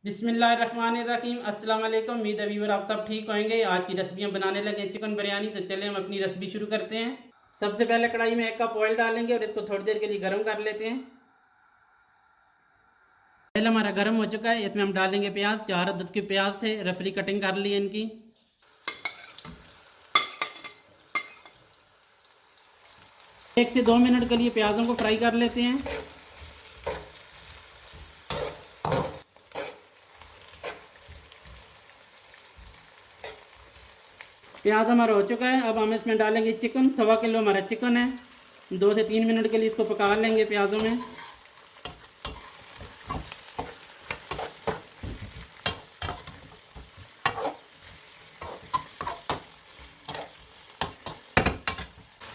बिस्मिल्लाहिर्रहमानिर्रहीम। अस्सलाम वालेकुम। उम्मीद है व्यूअर आप सब ठीक होंगे। आज की रेसिपियाँ बनाने लगे चिकन बिरयानी, तो चलें हम अपनी रेसिपी शुरू करते हैं। सबसे पहले कढ़ाई में 1 कप ऑयल डालेंगे और इसको थोड़ी देर के लिए गर्म कर लेते हैं। तेल हमारा गर्म हो चुका है, इसमें हम डालेंगे प्याज। 4 अदद के प्याज थे, रफली कटिंग कर ली है इनकी। 1 से 2 मिनट के लिए प्याज़ों को फ्राई कर लेते हैं। प्याज हमारा हो चुका है, अब हम इसमें डालेंगे चिकन। 1.25 किलो हमारा चिकन है। 2 से 3 मिनट के लिए इसको पका लेंगे प्याज़ों में।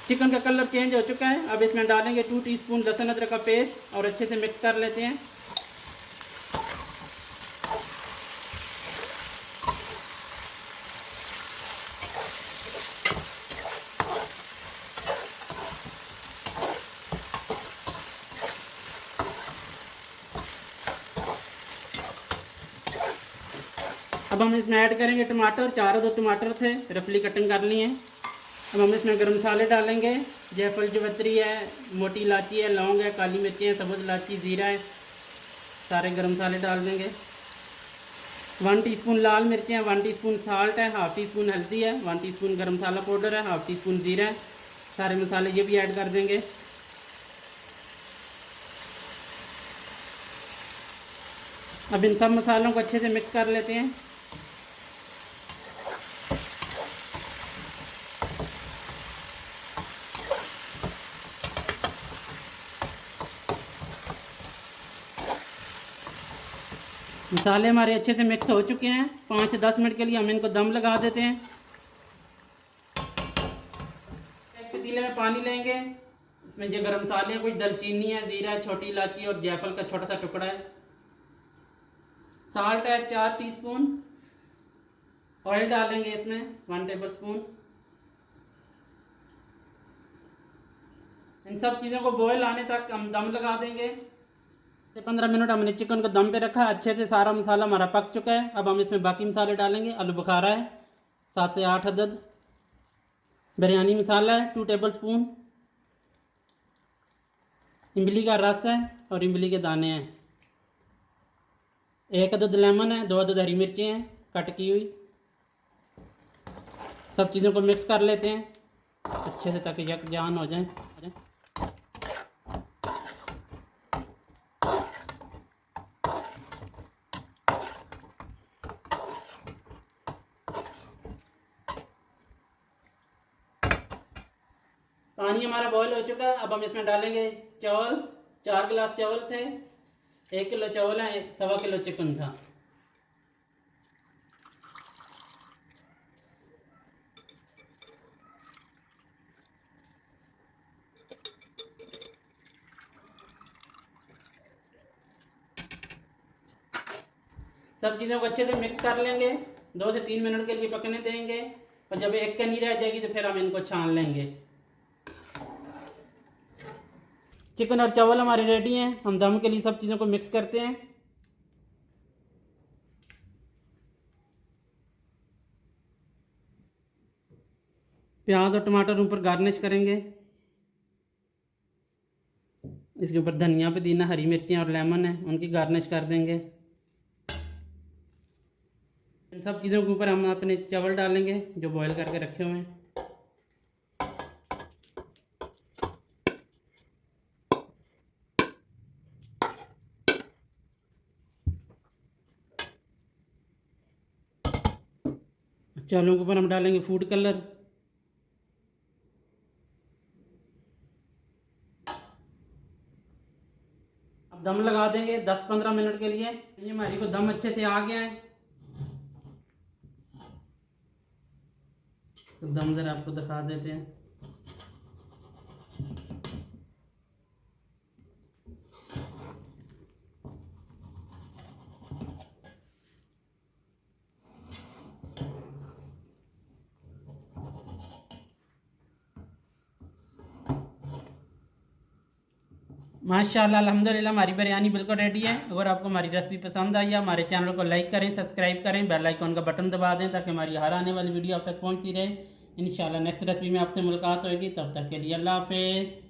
चिकन का कलर चेंज हो चुका है, अब इसमें डालेंगे 2 टीस्पून लहसुन अदरक का पेस्ट और अच्छे से मिक्स कर लेते हैं। अब हम इसमें ऐड करेंगे टमाटर। 4 अदद टमाटर थे, रफली कटिंग कर लिए हैं। अब हम इसमें गरम मसाले डालेंगे। जायफल जवैत्री है, मोटी इलायची है, लौंग है, काली मिर्ची है, सब्ज़ इलायची, ज़ीरा है, सारे गरम मसाले डाल देंगे। 1 टीस्पून लाल मिर्चें हैं, 1 टीस्पून साल्ट है, हाफ़ टी स्पून हल्दी है, 1 टीस्पून गरम मसाला पाउडर है, हाफ़ टी स्पून ज़ीरा है। सारे मसाले ये भी ऐड कर देंगे। अब इन सब मसालों को अच्छे से मिक्स कर लेते हैं। मसाले हमारे अच्छे से मिक्स हो चुके हैं। 5 से 10 मिनट के लिए हम इनको दम लगा देते हैं। एक पतीले में पानी लेंगे, इसमें जो गरम मसाले हैं, कुछ दालचीनी है, ज़ीरा है, छोटी इलायची और जायफल का छोटा सा टुकड़ा है। साल्ट है 4 टीस्पून। ऑयल डालेंगे इसमें 1 टेबल स्पून। इन सब चीज़ों को बॉयल आने तक हम दम लगा देंगे। 15 मिनट हमने चिकन को दम पे रखा, अच्छे से सारा मसाला हमारा पक चुका है। अब हम इसमें बाकी मसाले डालेंगे। आलू बुखारा है 7 से 8 अदद, बिरयानी मसाला है 2 टेबल स्पून, इमली का रस है और इमली के दाने हैं, 1 अदद लेमन है, 2 अदद हरी मिर्चें हैं कट की हुई। सब चीज़ों को मिक्स कर लेते हैं अच्छे से ताकि यकजान हो जाए। पानी हमारा बॉयल हो चुका है, अब हम इसमें डालेंगे चावल। 4 गिलास चावल थे, 1 किलो चावल है, 1.25 किलो चिकन था। सब चीज़ों को अच्छे से मिक्स कर लेंगे। 2 से 3 मिनट के लिए पकने देंगे और जब एक कनी रह जाएगी तो फिर हम इनको छान लेंगे। चिकन और चावल हमारे रेडी हैं। हम दम के लिए सब चीज़ों को मिक्स करते हैं। प्याज और टमाटर ऊपर गार्निश करेंगे। इसके ऊपर धनिया, पुदीना, हरी मिर्चें और लेमन है, उनकी गार्निश कर देंगे। इन सब चीज़ों के ऊपर हम अपने चावल डालेंगे जो बॉईल करके रखे हुए हैं। चावलों के ऊपर हम डालेंगे फूड कलर। अब दम लगा देंगे 10-15 मिनट के लिए। ये हमारी को दम अच्छे से आ गया है, तो दम ज़रा आपको दिखा देते हैं। माशाल्लाह अल्हम्दुलिल्लाह हमारी बिरयानी बिल्कुल रेडी है। अगर आपको हमारी रेसिपी पसंद आई है, हमारे चैनल को लाइक करें, सब्सक्राइब करें, बेल आइकन का बटन दबा दें ताकि हमारी हर आने वाली वीडियो आप तक पहुंचती रहे। इंशाल्लाह नेक्स्ट रेसिपी में आपसे मुलाकात होगी, तब तक के लिए अल्लाह हाफिज़।